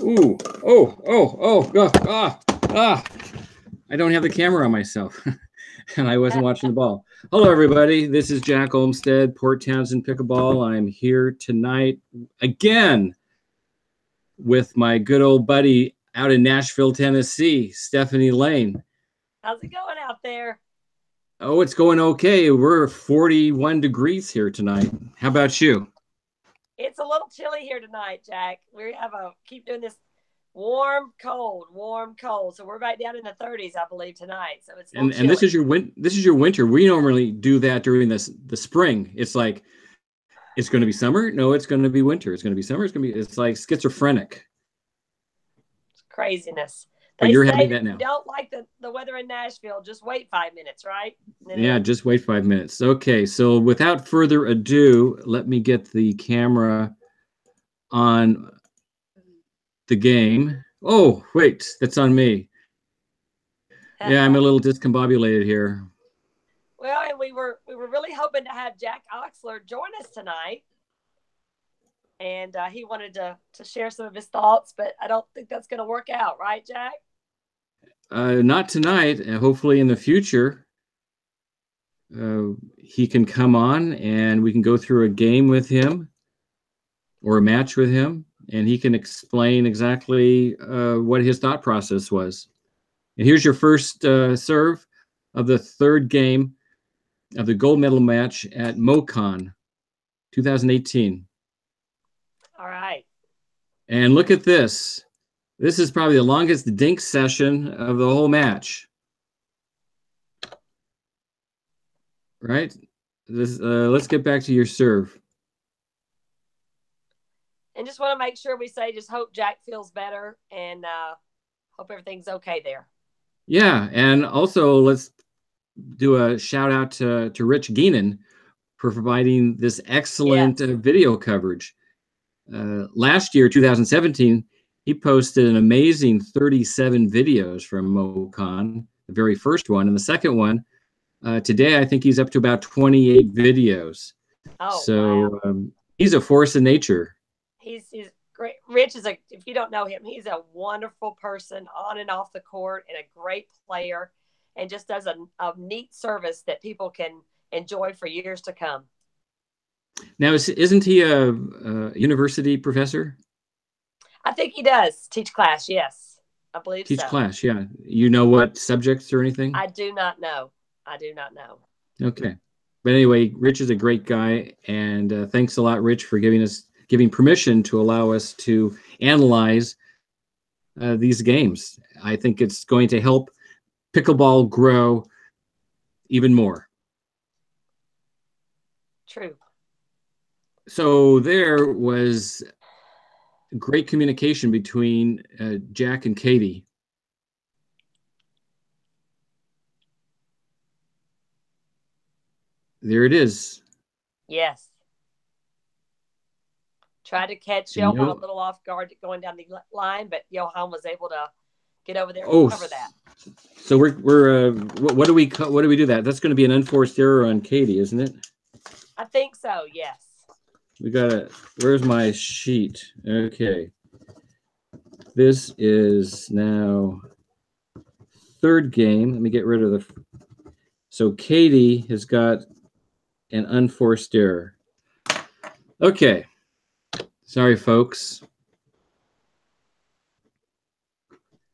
Ooh, oh. I don't have the camera on myself, and I wasn't watching the ball. Hello, everybody. This is Jack Olmstead, Port Townsend Pickleball. I'm here tonight again with my good old buddy out in Nashville, Tennessee, Stephanie Lane. How's it going out there? Oh, it's going okay. We're 41 degrees here tonight. How about you? It's a little chilly here tonight, Jack. We have keep doing this warm, cold. So we're right down in the 30s, I believe, tonight. So it's and this is your winter. We normally do that during the spring. It's like it's going to be summer. No, it's going to be winter. It's going to be summer. It's like schizophrenic. It's craziness. But you're having that now. If you don't like the weather in Nashville, just wait 5 minutes, right? Yeah, just wait 5 minutes. Okay, so without further ado, let me get the camera on the game. Oh, wait, that's on me. Yeah, I'm a little discombobulated here. Well, and we were really hoping to have Jack Oxler join us tonight. And he wanted to share some of his thoughts, but I don't think that's going to work out, right, Jack? Not tonight. Hopefully in the future, he can come on and we can go through a game with him or a match with him, and he can explain exactly what his thought process was. And here's your first serve of the third game of the gold medal match at MoKan 2018. All right. And look at this. This is probably the longest dink session of the whole match. Right? Let's get back to your serve. And just want to make sure we say just hope Jack feels better and hope everything's okay there. Yeah, and also let's do a shout out to Rich Geenen for providing this excellent video coverage. Last year, 2017, he posted an amazing 37 videos from MoKan, the very first one. And the second one, today, I think he's up to about 28 videos. Oh, so wow. He's a force of nature. He's great. Rich is if you don't know him, he's a wonderful person on and off the court and a great player and just does a neat service that people can enjoy for years to come. Now, isn't he a university professor? I think he does teach class. Yes, I believe teach class. Yeah. You know what subjects or anything? I do not know. Okay. But anyway, Rich is a great guy. And thanks a lot, Rich, for giving permission to allow us to analyze these games. I think it's going to help pickleball grow even more. True. So there was great communication between Jack and Katie. There it is. Yes. Tried to catch Johan a little off guard going down the line, but Johan was able to get over there and cover that. So we're what do we do that? That's going to be an unforced error on Katie, isn't it? I think so. Yes. We got it. Where's my sheet? Okay. This is now third game. Let me get rid of so Katie has got an unforced error. Okay. Sorry, folks.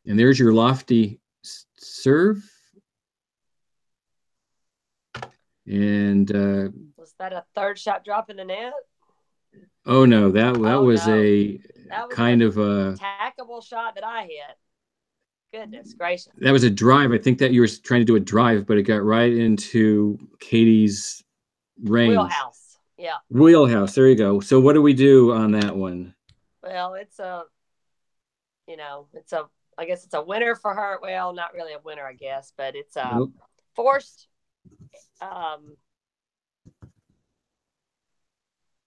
And there's your lofty serve. And was that a third shot drop in the net? Oh no, that was a kind of a tackable shot that I hit. Goodness gracious. That was a drive. I think that you were trying to do a drive, but it got right into Katie's range. Wheelhouse. Yeah. Wheelhouse. There you go. So what do we do on that one? Well, I guess it's a winner for her. Well, not really a winner, I guess, but it's forced.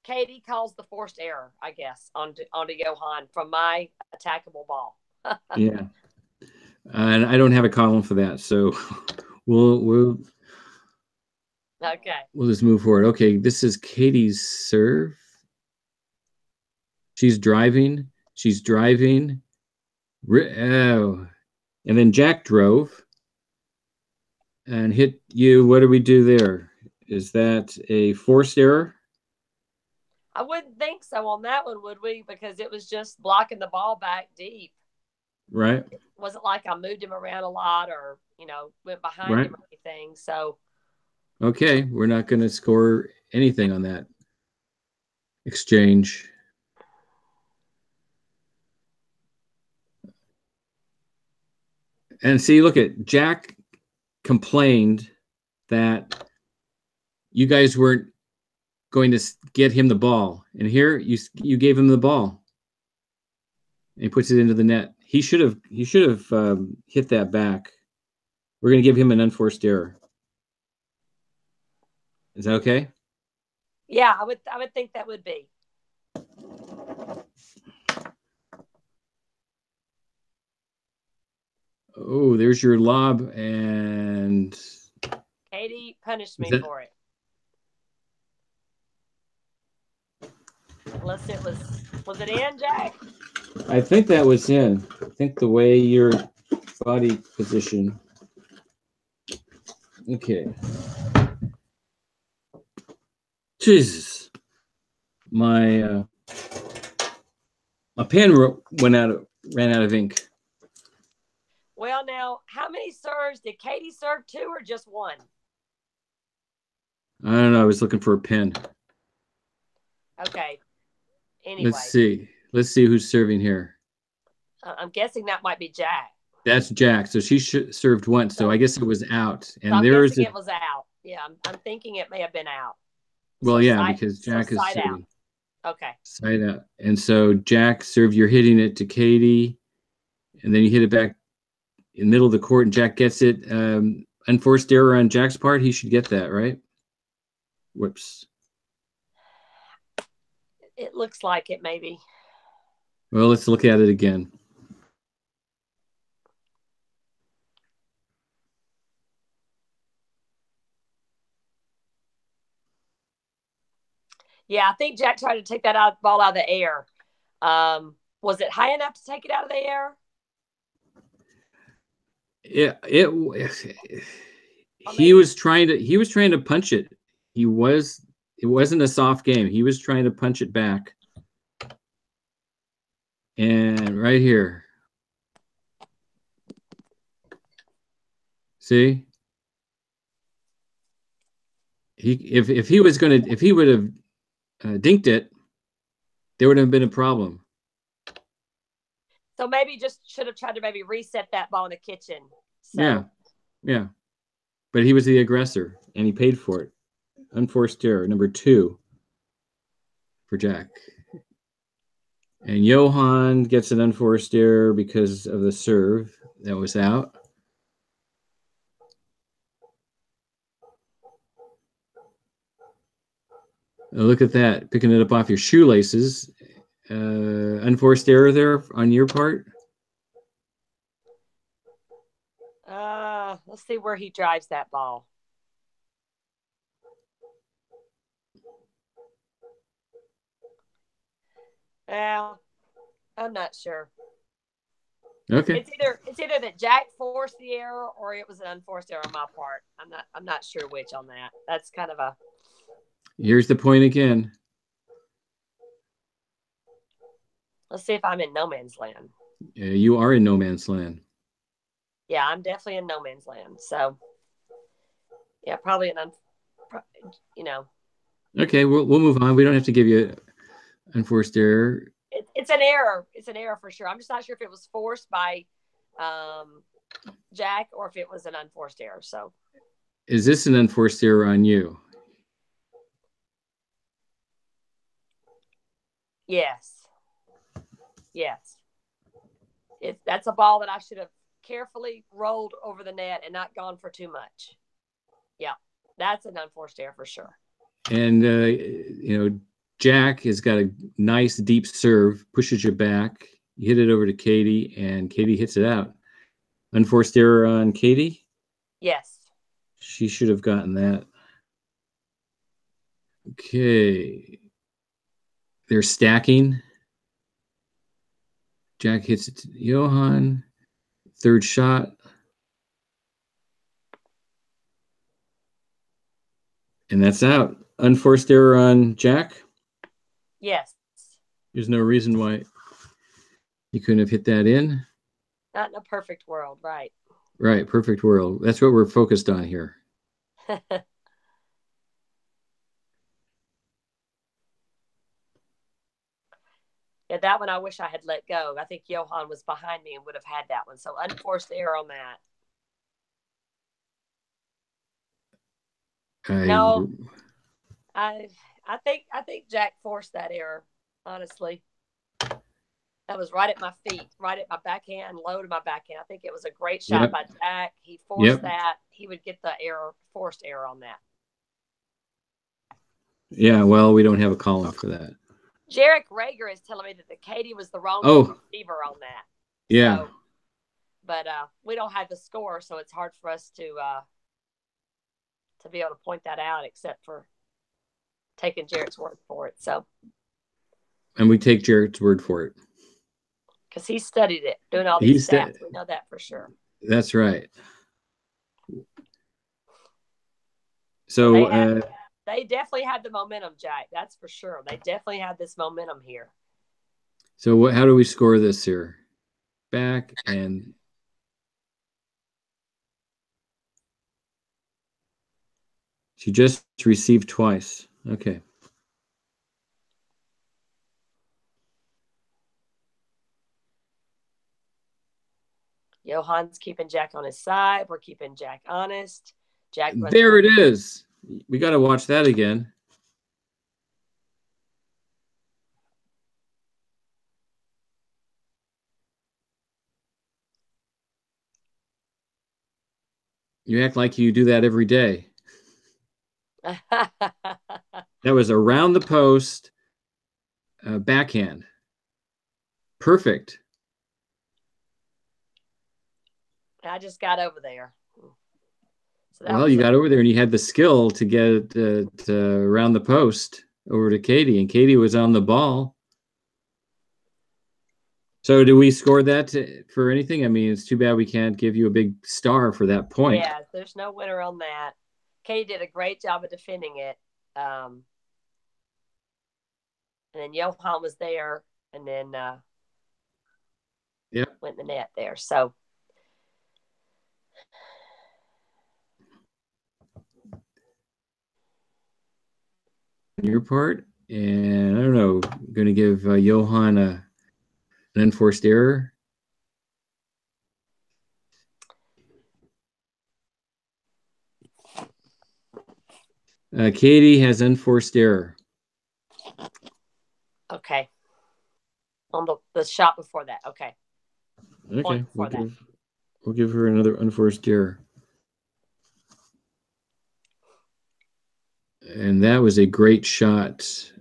Katie calls the forced error, I guess, onto Johan from my attackable ball. Yeah. And I don't have a column for that, so we'll just move forward. Okay, this is Katie's serve. She's driving. Oh. And then Jack drove and hit you. What do we do there? Is that a forced error? I wouldn't think so on that one, would we? Because it was just blocking the ball back deep. Right. It wasn't like I moved him around a lot or, went behind Right. him or anything. So, Okay, we're not going to score anything on that exchange. And see, look at Jack complained that you guys weren't going to get him the ball, and here you gave him the ball, and he puts it into the net. He should have hit that back. We're going to give him an unforced error. Is that okay? yeah, I would think that would be. Oh, there's your lob, and Katie punished me for it. Unless it was it in, Jack? I think that was in. I think the way your body position. Okay. Jesus. My pen ran out of ink. Well, now, how many serves? Did Katie serve 2 or just 1? I don't know. I was looking for a pen. Okay. Anyway. Let's see who's serving here. I'm guessing that might be Jack. That's Jack. So she served once. So I guess it was out. And I'm guessing it was out. Yeah, I'm thinking it may have been out. Well, so yeah, because Jack is serving. Out. Okay. Side out. And so Jack served, you're hitting it to Katie, and then you hit it back in the middle of the court, and Jack gets it. Unforced error on Jack's part. He should get that, right? Whoops. It looks like it, maybe. Well, let's look at it again. Yeah, I think Jack tried to take that ball out of the air. Was it high enough to take it out of the air? He was trying to punch it. It wasn't a soft game. He was trying to punch it back. And right here. See? If he would have dinked it, there would have been a problem. So maybe just should have tried to maybe reset that ball in the kitchen. So. Yeah. But he was the aggressor, and he paid for it. Unforced error, number 2 for Jack. And Johan gets an unforced error because of the serve that was out. Look at that, picking it up off your shoelaces. Unforced error there on your part? Let's see where he drives that ball. Well, I'm not sure. Okay. It's either that Jack forced the error or it was an unforced error on my part. I'm not sure which on that. That's kind of a. Here's the point again. Let's see if I'm in no man's land. You are in no man's land. Yeah, I'm definitely in no man's land. So, yeah, probably Okay, we'll move on. We don't have to give you unforced error. It's an error. It's an error for sure. I'm just not sure if it was forced by Jack or if it was an unforced error. So, is this an unforced error on you? Yes. That's a ball that I should have carefully rolled over the net and not gone for too much. Yeah, that's an unforced error for sure. And Jack has got a nice deep serve, pushes you back. You hit it over to Katie, and Katie hits it out. Unforced error on Katie? Yes. She should have gotten that. Okay. They're stacking. Jack hits it to Johan. Third shot. And that's out. Unforced error on Jack. Yes. There's no reason why you couldn't have hit that in. Not in a perfect world, right? Right, perfect world. That's what we're focused on here. Yeah, that one I wish I had let go. I think Johan was behind me and would have had that one. So unforced error on that. No, I think Jack forced that error, honestly. That was right at my feet, right at my backhand, low to my backhand. I think it was a great shot by Jack. He forced that. He would get the forced error on that. Yeah, well, we don't have a column for that. Jarek Rager is telling me that the Katie was the wrong receiver on that. Yeah. So, but we don't have the score, so it's hard for us to be able to point that out, except for taking Jarek's word for it. So. And we take Jarek's word for it. Because he studied it, doing all these stats. We know that for sure. That's right. So they definitely had the momentum, Jack. That's for sure. They definitely had this momentum here. So how do we score this here? Back and she just received twice. Okay. Johan's keeping Jack on his side. We're keeping Jack honest. Jack. There it is. We got to watch that again. You act like you do that every day. That was around the post, backhand. Perfect. I just got over there. So you got over there and you had the skill to get it around the post over to Katie, and Katie was on the ball. So do we score that for anything? I mean, it's too bad we can't give you a big star for that point. Yeah, there's no winner on that. Katie did a great job of defending it. And then Johan was there, and then went in the net there. So your part, and I don't know, I'm going to give Johan an unforced error. Katie has unforced error. Okay. On the shot before that. Okay. Okay. We'll give her another unforced error. And that was a great shot.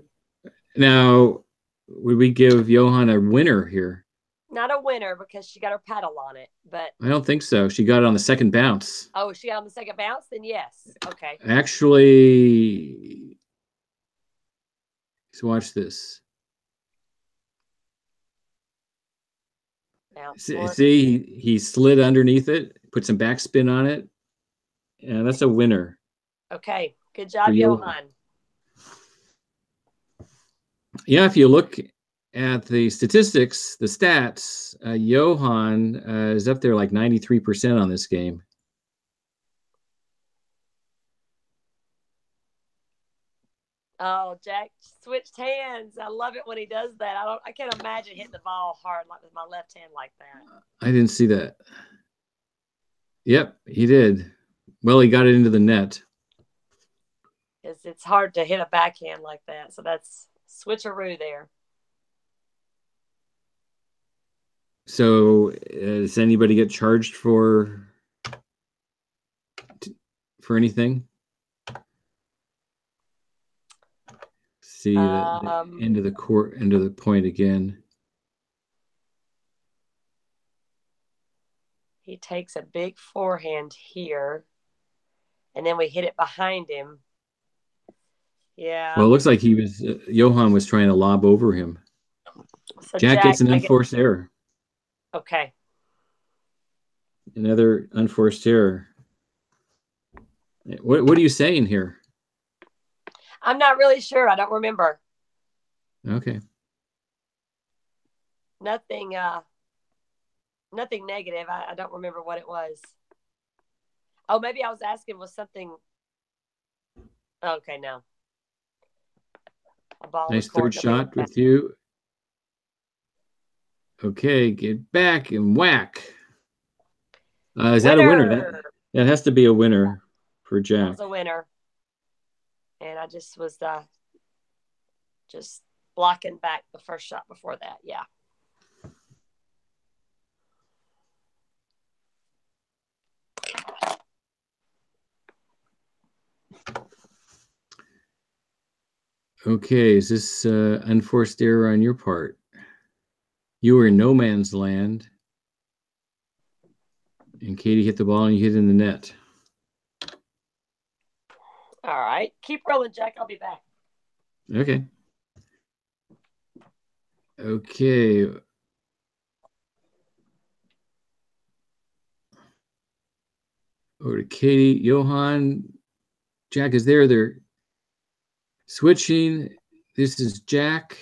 Now, would we give Johan a winner here? Not a winner because she got her paddle on it, but I don't think so. She got it on the second bounce. Oh, she got on the second bounce? Then yes. Okay. Actually, let's watch this. See, he slid underneath it, put some backspin on it. Yeah, that's a winner. Okay. Good job, Johan. Yeah, if you look at the statistics, the stats, Johan is up there like 93% on this game. Oh, Jack switched hands. I love it when he does that. I can't imagine hitting the ball hard like with my left hand like that. I didn't see that. Yep, he did. Well, he got it into the net. It's hard to hit a backhand like that. So that's switcheroo there. So does anybody get charged for anything? See the end of the court, end of the point again. He takes a big forehand here, and then we hit it behind him. Yeah. Well, it looks like Johan was trying to lob over him. So Jack gets an unforced error. Okay. Another unforced error. What are you saying here? I'm not really sure. I don't remember. Okay. Nothing nothing negative. I don't remember what it was. Oh, maybe I was asking was something. Okay, no. A ball Nice third shot with you. Okay, get back and whack. Is that a winner? That has to be a winner for Jack. That was a winner. And I just was just blocking back the first shot before that. Yeah. Okay, is this unforced error on your part? You were in no man's land. And Katie hit the ball and you hit in the net. All right. Keep rolling, Jack. I'll be back. Okay. Okay. Over to Katie. Johan. Jack is there. They're switching. This is Jack.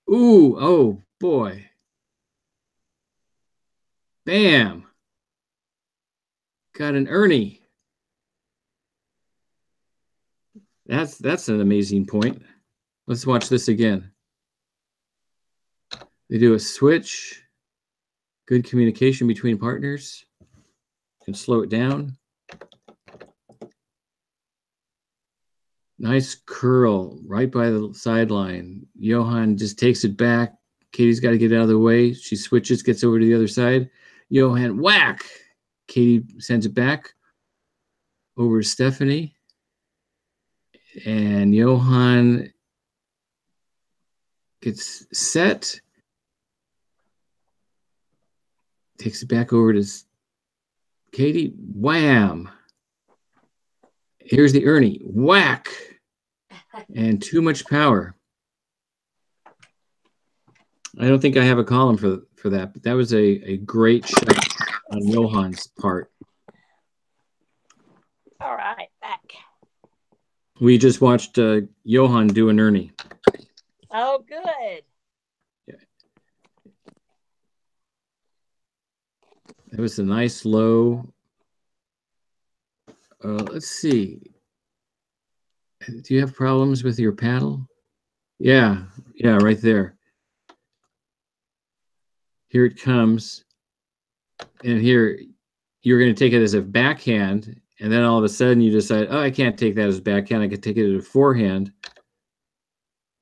Ooh, oh boy. Bam. Got an Ernie. That's an amazing point. Let's watch this again. They do a switch. Good communication between partners. Can slow it down. Nice curl right by the sideline. Johan just takes it back. Katie's got to get out of the way. She switches, gets over to the other side. Johan, whack! Katie sends it back over to Stephanie. And Johan gets set. Takes it back over to Katie. Wham! Here's the Ernie. Whack! And too much power. I don't think I have a column for that, but that was a great shot on Johan's part. All right, back. We just watched Johan do an Ernie. Oh, good. Yeah. That was a nice low. Let's see. Do you have problems with your paddle? Yeah, right there. Here it comes. And here, you're going to take it as a backhand. And then all of a sudden you decide, oh, I can't take that as backhand. I could take it as a forehand.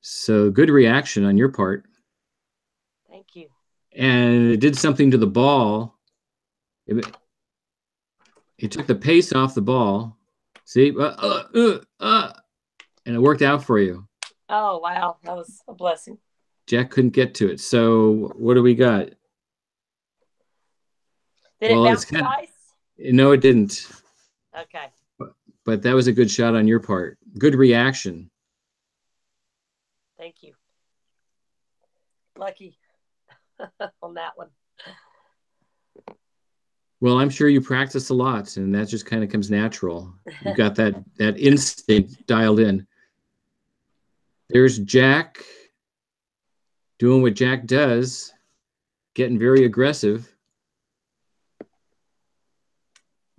So good reaction on your part. Thank you. And it did something to the ball. It took the pace off the ball. See? And it worked out for you. Oh, wow. That was a blessing. Jack couldn't get to it. So what do we got? Did it bounce twice? No, it didn't. Okay. But that was a good shot on your part. Good reaction. Thank you. Lucky on that one. Well, I'm sure you practice a lot, and that just kind of comes natural. You've got that instinct dialed in. There's Jack doing what Jack does, getting very aggressive.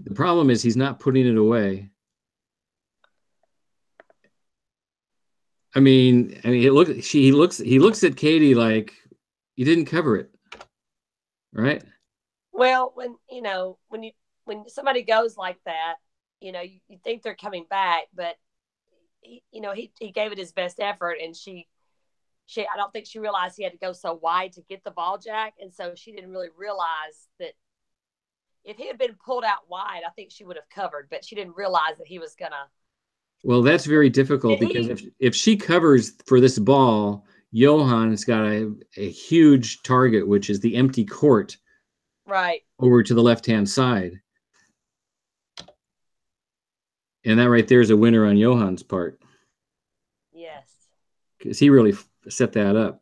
The problem is he's not putting it away. I mean, he looks at Katie like you didn't cover it, right? Well, when somebody goes like that, you think they're coming back, but he gave it his best effort, and I don't think she realized he had to go so wide to get the ball, Jack, and so she didn't really realize that if he had been pulled out wide, I think she would have covered, but she didn't realize that he was gonna. Well, that's very difficult because if she covers for this ball, Johan's got a huge target, which is the empty court, right over to the left-hand side. And that right there is a winner on Johan's part. Yes. Because he really set that up.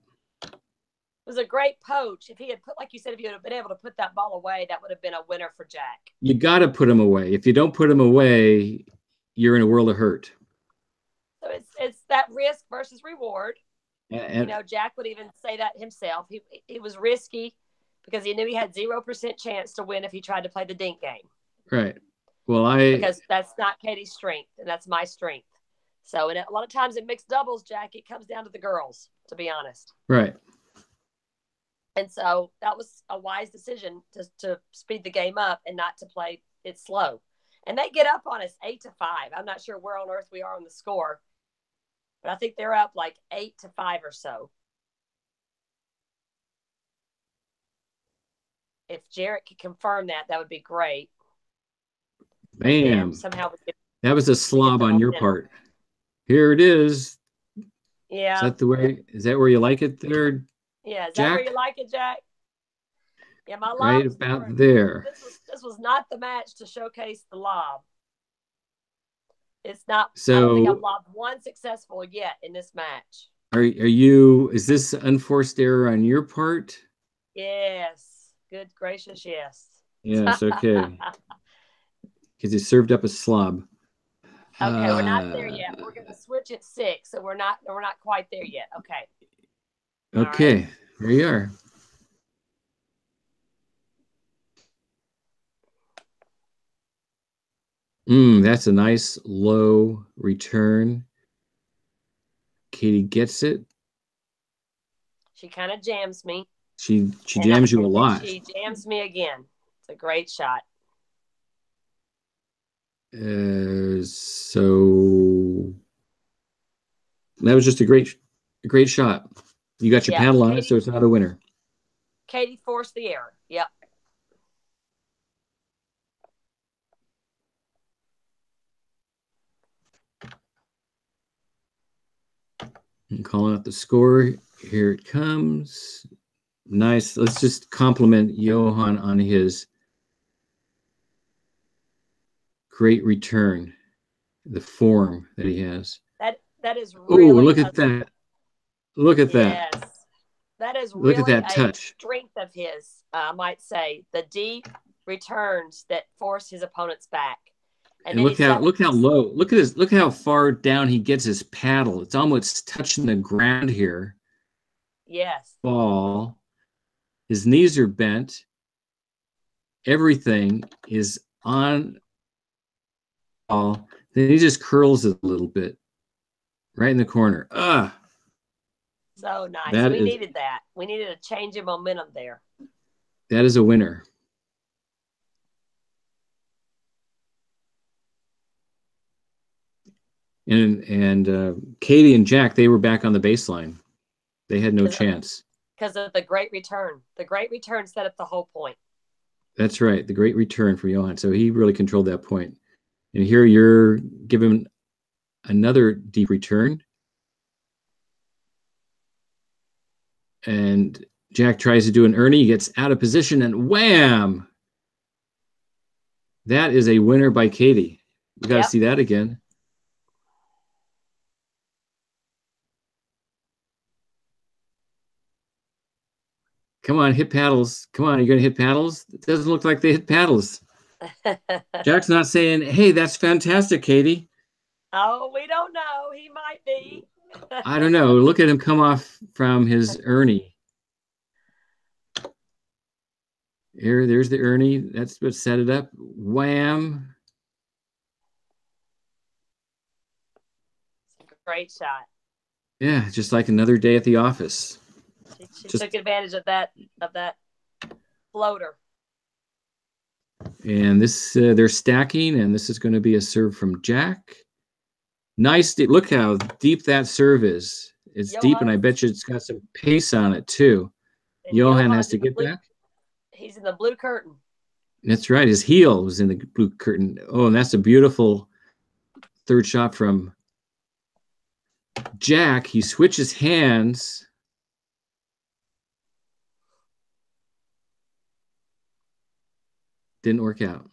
was a great poach. If he had put, like you said, if he would have been able to put that ball away, that would have been a winner for Jack. You got to put them away. If you don't put them away, you're in a world of hurt. So it's that risk versus reward. And, Jack would even say that himself. He was risky because he knew he had 0% chance to win if he tried to play the dink game. Right. Well, because that's not Katie's strength, and that's my strength. So, and a lot of times in mixed doubles, Jack, it comes down to the girls, to be honest. Right. And so that was a wise decision to speed the game up and not to play it slow. And they get up on us 8-5. I'm not sure where on earth we are on the score, but I think they're up like 8-5 or so. If Jarrett could confirm that, that would be great. Bam. Somehow that was a slob on your part. Here it is. Yeah. Is that where you like it there? Yeah. Is Jack? that where you like it, Jack? Yeah, my lob right about there. This was not the match to showcase the lob. It's not. So, I don't think I've lobbed one successful yet in this match. Is this unforced error on your part? Yes. Good gracious, yes. Yes, okay. Because he served up a slob. Okay, we're not there yet. We're going to switch at 6, so we're not quite there yet. Okay. Okay, right. Here you are. That's a nice low return. Katie gets it. She kind of jams me. She jams you a lot. She jams me again. It's a great shot. So that was just a great shot. You got your paddle on it, so it's not a winner. Katie forced the error. Yep. I'm calling out the score. Here it comes. Nice. Let's just compliment Johan on his great return, the form that he has. That is really. Oh, look at that! Look at that! Yes, that is look really at that touch. Strength of his. I might say the deep returns that force his opponents back. And look how low. Look how far down he gets his paddle. It's almost touching the ground here. Yes. Ball. His knees are bent. Everything is on ball. Then he just curls it a little bit. Right in the corner. So nice. We needed that. We needed a change in momentum there. That is a winner. And Katie and Jack, they were back on the baseline. They had no chance. Because of the great return. The great return set up the whole point. That's right. The great return for Johan. So he really controlled that point. And here you're giving another deep return. And Jack tries to do an Ernie, gets out of position, and wham! That is a winner by Katie. We got to see that again. Come on, hit paddles. Come on, you're going to hit paddles? It doesn't look like they hit paddles. Jack's not saying, hey, that's fantastic, Katie. Oh, we don't know. He might be. I don't know. Look at him come off from his Ernie. There's the Ernie. That's what set it up. Wham. Great shot. Yeah, just like another day at the office. She took advantage of that floater. And this, they're stacking, and this is going to be a serve from Jack. Nice. Look how deep that serve is. It's deep, and I bet you it's got some pace on it, too. Johan has to get back. He's in the blue curtain. That's right. His heel was in the blue curtain. Oh, and that's a beautiful third shot from Jack. He switches hands. Didn't work out.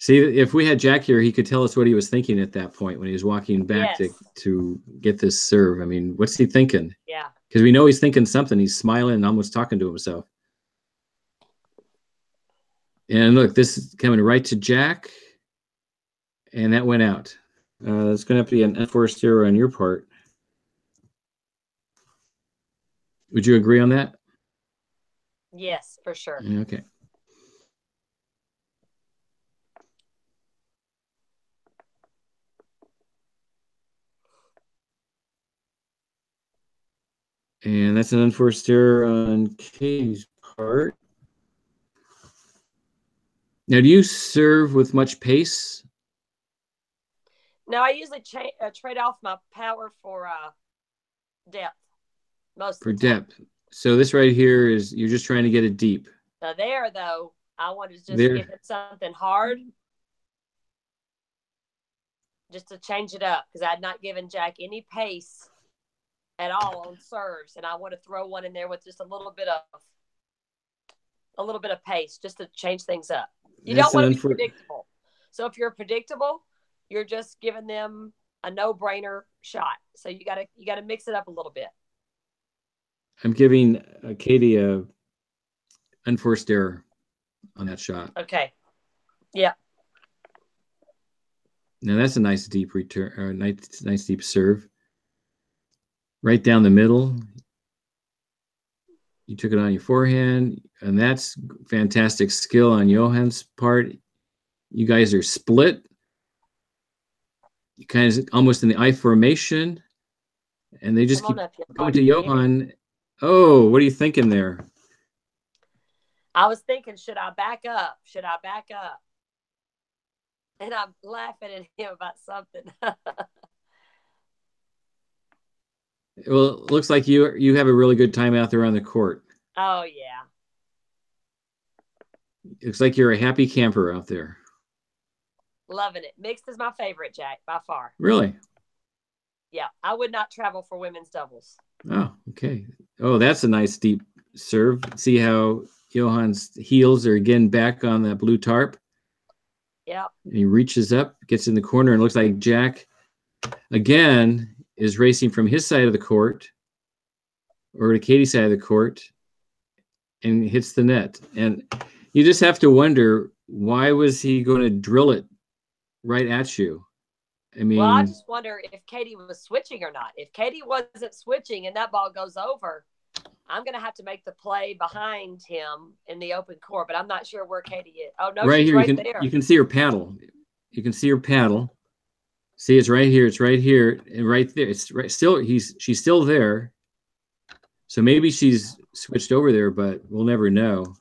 See, if we had Jack here, he could tell us what he was thinking at that point when he was walking back Yes. to get this serve. I mean, what's he thinking? Yeah. Because we know he's thinking something. He's smiling and almost talking to himself. And look, this is coming right to Jack. And that went out. It's going to have to be an unforced error on your part. Would you agree on that? Yes, for sure. Okay. And that's an unforced error on Katie's part. Now, do you serve with much pace? No, I usually trade off my power for depth. Most for of the time. depth. So this right here is you're just trying to get it deep. So there, though, I wanted to just There. give it something hard, just to change it up, because I had not given Jack any pace at all on serves, and I want to throw one in there with just a little bit of pace, just to change things up. You don't want to be predictable. So if you're predictable, you're just giving them a no-brainer shot. So you gotta mix it up a little bit. I'm giving Katie a unforced error on that shot. Okay. Yeah. Now that's a nice deep return, or nice deep serve. Right down the middle. You took it on your forehand, and that's fantastic skill on Johan's part. You guys are split. You kind of almost in the I formation, and they just keep going to Johan. Oh, what are you thinking there? I was thinking, should I back up? Should I back up? And I'm laughing at him about something. Well, it looks like you have a really good time out there on the court. Oh, yeah. It looks like you're a happy camper out there. Loving it. Mixed is my favorite, Jack, by far. Really? Yeah. I would not travel for women's doubles. Oh, okay. Oh, that's a nice deep serve. See how Johan's heels are again back on that blue tarp? Yeah. And he reaches up, gets in the corner, and it looks like Jack, again, is racing from his side of the court over to Katie's side of the court and hits the net. And you just have to wonder, why was he going to drill it right at you? I mean, well, I just wonder if Katie was switching or not. If Katie wasn't switching and that ball goes over, I'm going to have to make the play behind him in the open court, but I'm not sure where Katie is. Oh, no, right she's here, right there. You can see her paddle. You can see her paddle. See, it's right here. It's right here and right there. It's right still. She's still there. So maybe she's switched over there, but we'll never know.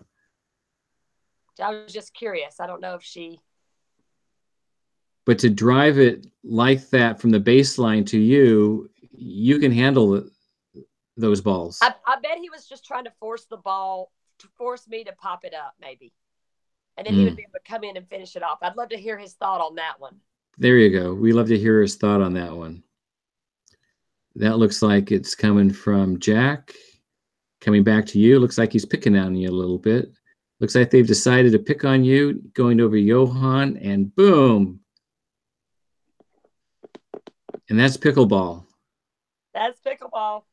I was just curious. I don't know if she. But to drive it like that from the baseline to you, you can handle those balls. I bet he was just trying to force the ball, to force me to pop it up, maybe. And then he would be able to come in and finish it off. I'd love to hear his thought on that one. There you go. We love to hear his thought on that one. That looks like it's coming from Jack, coming back to you. Looks like he's picking on you a little bit. Looks like they've decided to pick on you, going over Johan, and boom. And that's pickleball. That's pickleball.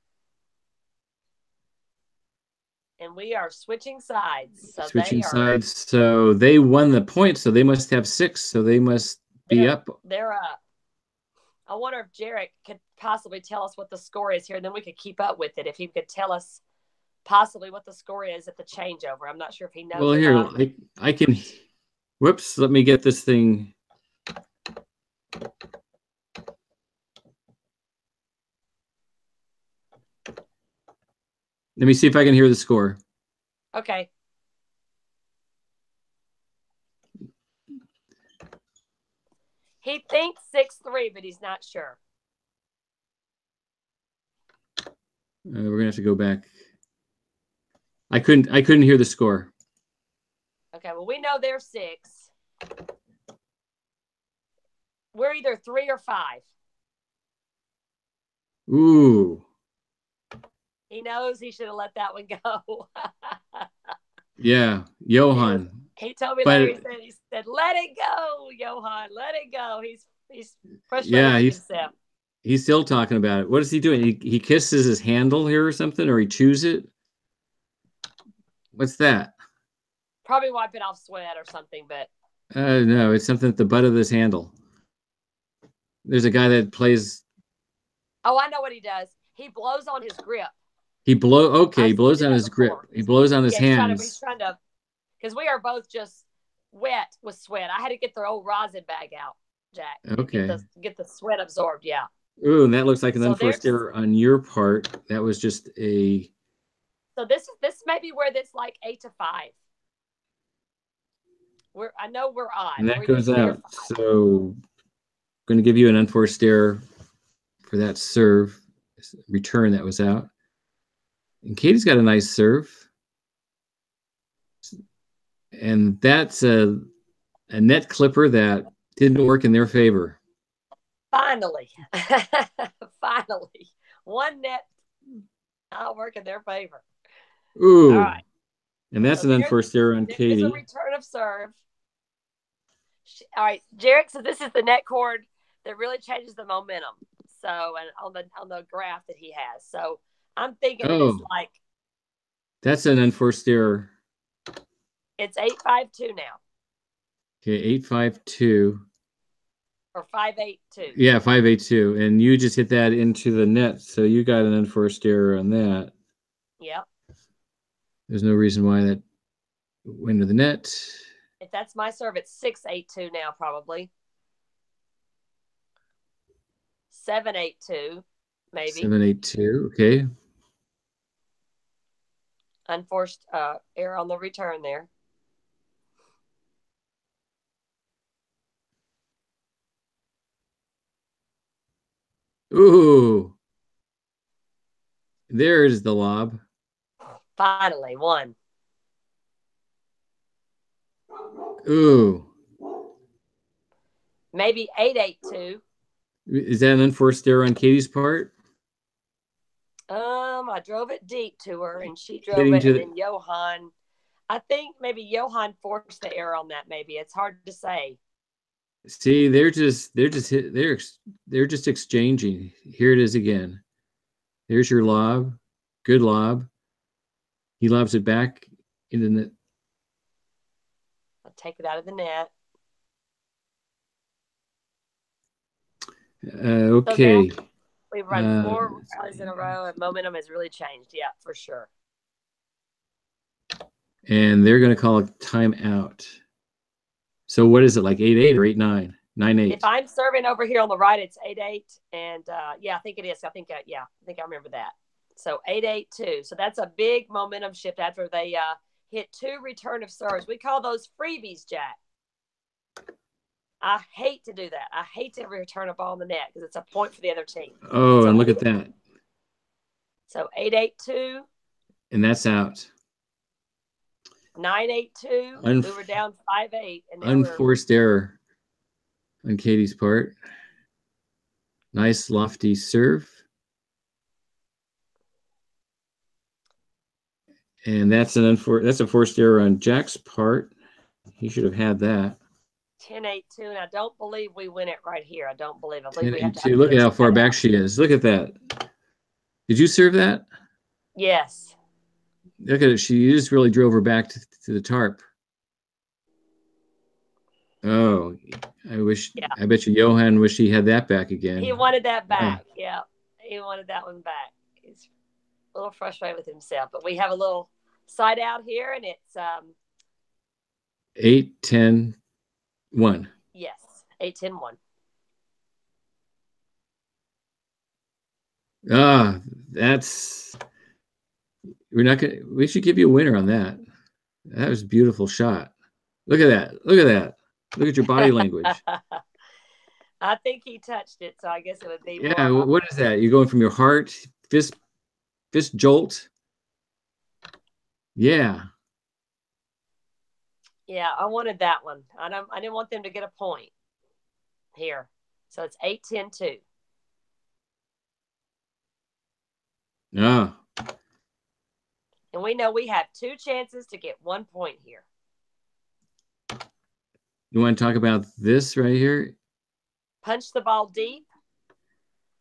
And we are switching sides. So sides. So they won the point, so they must have 6. So they must be up. They're up. I wonder if Jarek could possibly tell us what the score is here, and then we could keep up with it. If he could tell us possibly what the score is at the changeover. I'm not sure if he knows. Well, here, I can. Whoops, let me get this thing. Let me see if I can hear the score. Okay. He thinks 6-3, but he's not sure. We're gonna have to go back. I couldn't hear the score. Okay, well, we know they're 6. We're either 3 or 5. Ooh. He knows he should have let that one go. Yeah, Johan. He told me later, he said, "Let it go, Johan. Let it go." He's frustrated with himself. He's still talking about it. What is he doing? He kisses his handle here or something, or he chews it? What's that? Probably wiping off sweat or something, but no, it's something at the butt of this handle. There's a guy that plays. Oh, I know what he does. He blows on his grip. He blows on his grip. He blows on his hands. He's trying to, because we are both just wet with sweat. I had to get the old rosin bag out, Jack. Okay. Get the sweat absorbed. Yeah. Ooh, and that looks like an unforced error on your part. That was just a. So this may be where this like 8-5. I know we're odd. And that goes out. So I'm going to give you an unforced error for that serve return that was out. And Katie's got a nice serve. And that's a net clipper that didn't work in their favor. Finally. Finally. One net not work in their favor. Ooh. All right. And that's an unforced error on Katie. It's a return of serve. All right, Jarek, so this is the net cord that really changes the momentum. So, and on the graph that he has. So I'm thinking it's like. That's an unforced error. It's 8-5-2 now. Okay, 8-5-2. Or 5-8-2. Yeah, 5-8-2. And you just hit that into the net. So you got an unforced error on that. Yep. There's no reason why that went to the net. If that's my serve, it's 6-8-2 now, probably. 7-8-2, maybe. 7-8-2, okay. Unforced error on the return there. Ooh. There's the lob. Finally, one. Ooh. Maybe 8-8-2. Is that an unforced error on Katie's part? I drove it deep to her, and she drove it, and then Johan. I think maybe Johan forced the error on that. Maybe it's hard to say. See, they're just exchanging. Here it is again. There's your lob. Good lob. He lobs it back into the net. I'll take it out of the net. Okay. So we've run 4 rallies in a row, and momentum has really changed. Yeah, for sure. And they're going to call a timeout. So what is it, like 8-8 or 8-9? 9-8. If I'm serving over here on the right, it's 8-8, and yeah, I think it is. I think I remember that. So 8-8-2. So that's a big momentum shift after they hit 2 return of serves. We call those freebies, Jack. I hate to do that. I hate to return a ball in the net because it's a point for the other team. Oh, so and look at that. So 8-8-2. And that's out. 9-8-2. We were down 5-8. And unforced error on Katie's part. Nice lofty serve. And that's a forced error on Jack's part. He should have had that. 10-8-2, and I don't believe we win it right here. I believe we have to. Look at how far back she is. Look at that. Did you serve that? Yes. Look at it. She just really drove her back to the tarp. Oh, I bet you Johan wished he had that back again. He wanted that back. Yeah. He wanted that one back. He's a little frustrated with himself, but we have a little side out here, and it's 8-10-1. Yes, 8-10-1. We should give you a winner on that. That was a beautiful shot. Look at that. Look at that. Look at your body language. I think he touched it, so I guess it would be. Yeah, what is that? You're going from your heart, fist jolt. Yeah. Yeah, I wanted that one. I didn't want them to get a point here. So it's 8-10-2. Oh. And we know we have 2 chances to get 1 point here. You want to talk about this right here? Punch the ball deep,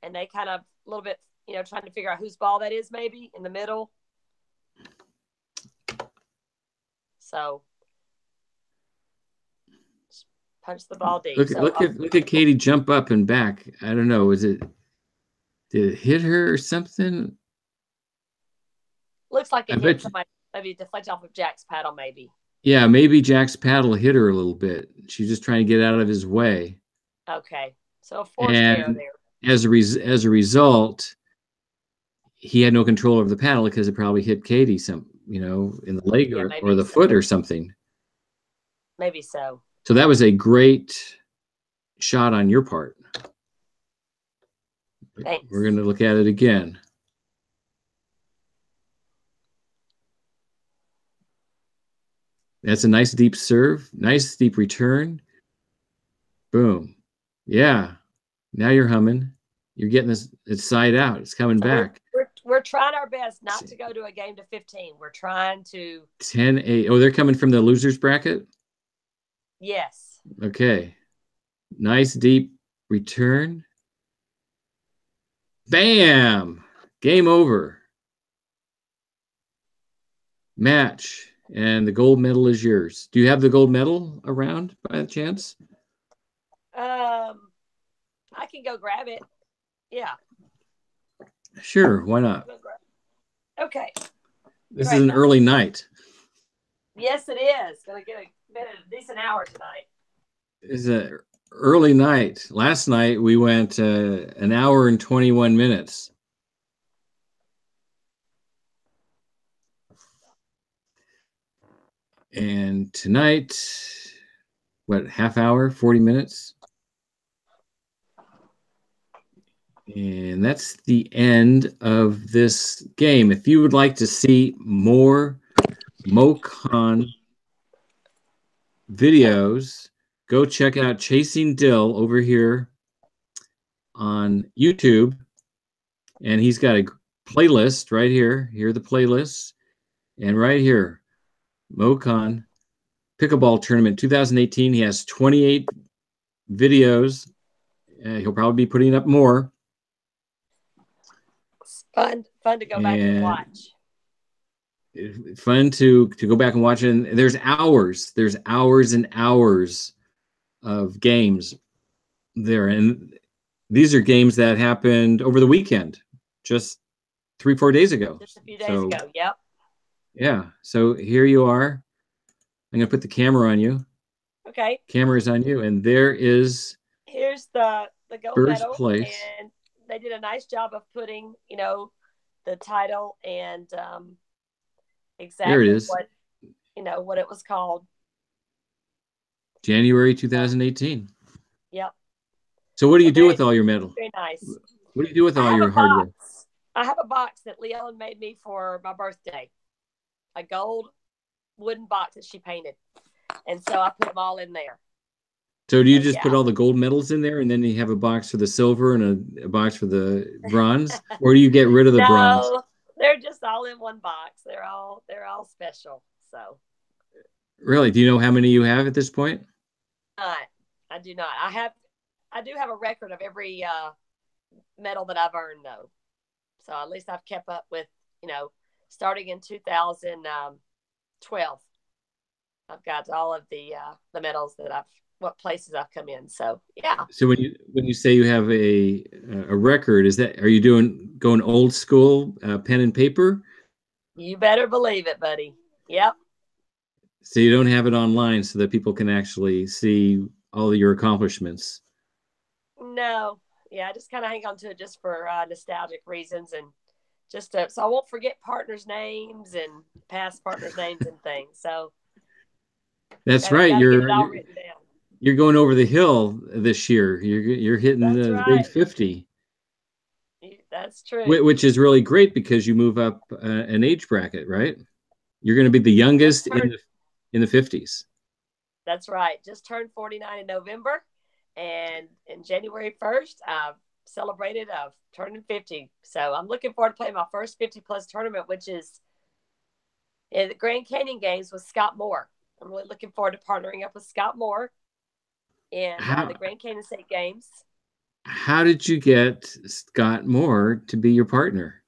and they kind of a little bit, trying to figure out whose ball that is, maybe in the middle. So punch the ball deep. Look at Katie jump up and back. I don't know. Did it hit her or something? Looks like it hit somebody, maybe deflect off of Jack's paddle, maybe. Yeah, maybe Jack's paddle hit her a little bit. She's just trying to get out of his way. Okay, so a forced error there. As a result, he had no control over the paddle because it probably hit Katie in the leg or the foot or something. Maybe so. So that was a great shot on your part. Thanks. We're going to look at it again. That's a nice deep serve, nice deep return. Boom. Yeah. Now you're humming. You're getting this. It's side out. It's coming back. We're trying our best not to go to a game to 15. We're trying to 10-8. Oh, they're coming from the losers bracket? Yes. Okay. Nice deep return. Bam! Game over. Match. And the gold medal is yours. Do you have the gold medal around by chance? I can go grab it. Yeah. Sure, why not? Okay. This is an early night. Yes, it is. Gonna get a decent hour tonight. It's an early night. Last night we went an hour and 21 minutes. And tonight, what, half hour, 40 minutes? And that's the end of this game. If you would like to see more MoKan videos, go check out Chasing Dill over here on YouTube. And he's got a playlist right here. Here are the playlists. And right here, MoKan Pickleball Tournament 2018. He has 28 videos. He'll probably be putting up more. Fun to go back and watch. Fun to go back and watch it. And there's hours and hours of games there. And these are games that happened over the weekend, just 3-4 days ago. Just a few days ago, yep. Yeah, so here you are. I'm going to put the camera on you. Okay. Camera's on you, and here's the gold first medal, place. And they did a nice job of putting, the title and exactly there it is. what it was called. January 2018. Yep. So what do you do with all your medals? Very nice. What do you do with all your hardware? I have a box that Leon made me for my birthday. A gold wooden box that she painted. And so I put them all in there. So do you just put all the gold medals in there, and then you have a box for the silver and a box for the bronze? Or do you get rid of the bronze? No, they're just all in one box. They're all special. So really, do you know how many you have at this point? I do not. I do have a record of every medal that I've earned, though. So at least I've kept up with, starting in 2012. I've got all of the medals that what places I've come in. So yeah. So when you say you have a record, are you going old school, pen and paper? You better believe it, buddy. Yep. So you don't have it online so that people can actually see all of your accomplishments? No. Yeah, I just kind of hang on to it just for nostalgic reasons, and just so I won't forget partners' names and past partners' names and things. So that's right. You're going over the hill this year. You're hitting the big 50. That's true. Which is really great because you move up an age bracket, right? You're going to be the youngest in the 50s. That's right. Just turned 49 in November, and in January 1st, I've celebrated of turning 50. So I'm looking forward to playing my first 50-plus tournament, which is in the Grand Canyon Games with Scott Moore. I'm really looking forward to partnering up with Scott Moore in the Grand Canyon State Games. How did you get Scott Moore to be your partner?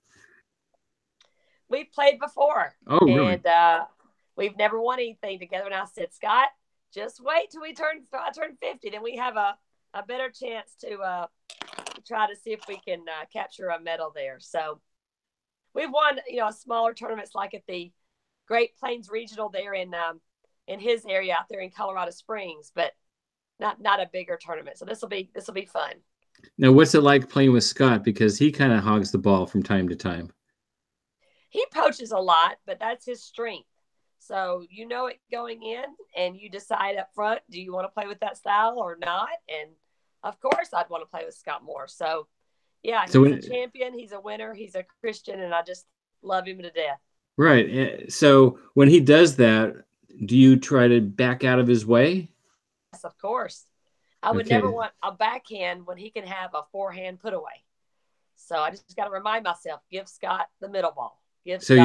We've played before. Oh, really? And we've never won anything together. And I said, Scott, just wait till I turn 50. Then we have a better chance to try to see if we can capture a medal there. So we've won, smaller tournaments like at the Great Plains Regional there in his area out there in Colorado Springs, but not a bigger tournament. So this will be fun. Now, what's it like playing with Scott? Because he kind of hogs the ball from time to time. He poaches a lot, but that's his strength. So you know it going in, and you decide up front, do you want to play with that style or not? And of course, I'd want to play with Scott Moore. So yeah, he's a champion, he's a winner, he's a Christian, and I just love him to death. Right. So when he does that, do you try to back out of his way? Yes, of course. I would never want a backhand when he can have a forehand put away. So I just got to remind myself, give Scott the middle ball. So you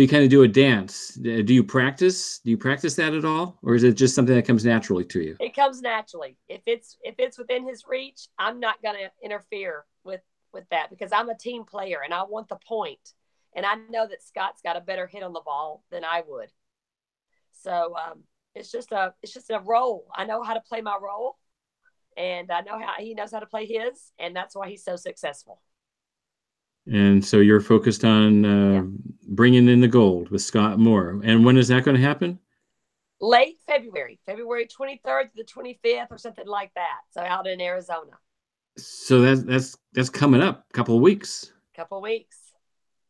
kind of do a dance. Do you practice? Do you practice that at all, or is it just something that comes naturally to you? It comes naturally. If it's within his reach, I'm not going to interfere with that, because I'm a team player and I want the point. And I know that Scott's got a better hit on the ball than I would. So it's just a role. I know how to play my role, and I know how he knows how to play his, and that's why he's so successful. And so you're focused on bringing in the gold with Scott Moore. And when is that going to happen? Late February 23rd to the 25th or something like that. So out in Arizona. So that's coming up a couple of weeks.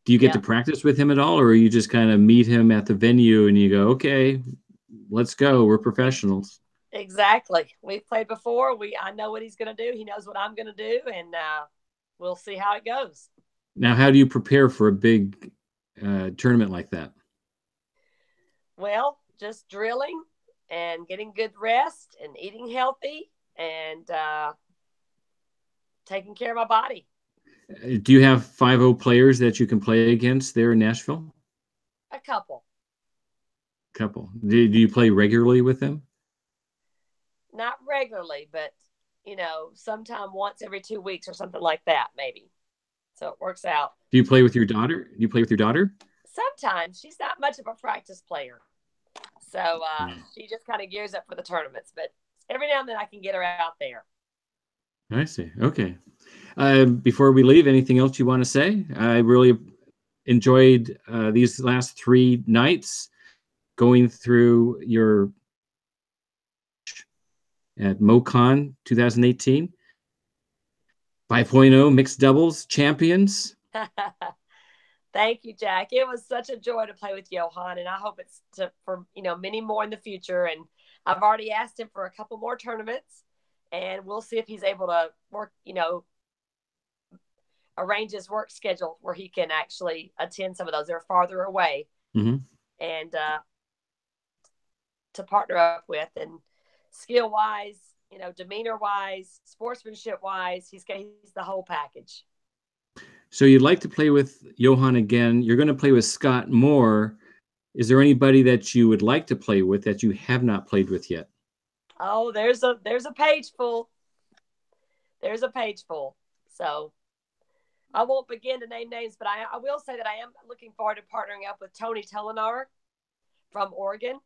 Do you get to practice with him at all, or you just kind of meet him at the venue and you go, okay, let's go. We're professionals. Exactly. We've played before. I know what he's going to do. He knows what I'm going to do, and we'll see how it goes. Now, how do you prepare for a big tournament like that? Well, just drilling and getting good rest and eating healthy and taking care of my body. Do you have 5-0 players that you can play against there in Nashville? A couple. Do you play regularly with them? Not regularly, but, sometime once every 2 weeks or something like that, maybe. So it works out. Do you play with your daughter? Sometimes. She's not much of a practice player. So she just kind of gears up for the tournaments. But every now and then I can get her out there. I see. Okay. Before we leave, anything else you want to say? I really enjoyed these last 3 nights going through your at MoKan 2018. 5.0 mixed doubles champions. Thank you, Jack. It was such a joy to play with Johan, and I hope it's for many more in the future. And I've already asked him for a couple more tournaments, and we'll see if he's able to work, arrange his work schedule where he can actually attend some of those. They're farther away, and to partner up with, and skill wise, demeanor wise, sportsmanship wise, he's the whole package. So you'd like to play with Johan again. You're going to play with Scott Moore. Is there anybody that you would like to play with that you have not played with yet? Oh, there's a page full. So I won't begin to name names, but I will say that I am looking forward to partnering up with Tony Telenar from Oregon.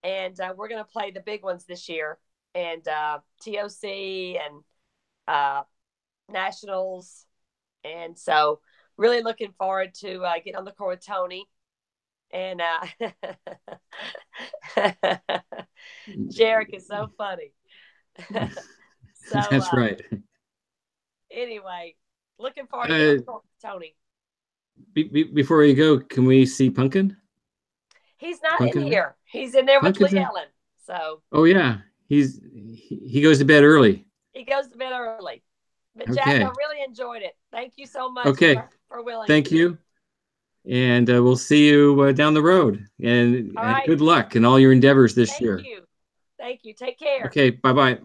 And we're going to play the big ones this year. And TOC and Nationals. And so really looking forward to getting on the court with Tony. And Jarek is so funny. So, that's right. Anyway, looking forward to getting on the court with Tony. Before you go, can we see Punkin? He's not in here. He's in there with Lee Ellen. So. Oh yeah, he goes to bed early. But Jack, I really enjoyed it. Thank you so much for willing. Thank you. And we'll see you down the road. And good luck in all your endeavors this year. Thank you. Take care. Okay, bye-bye.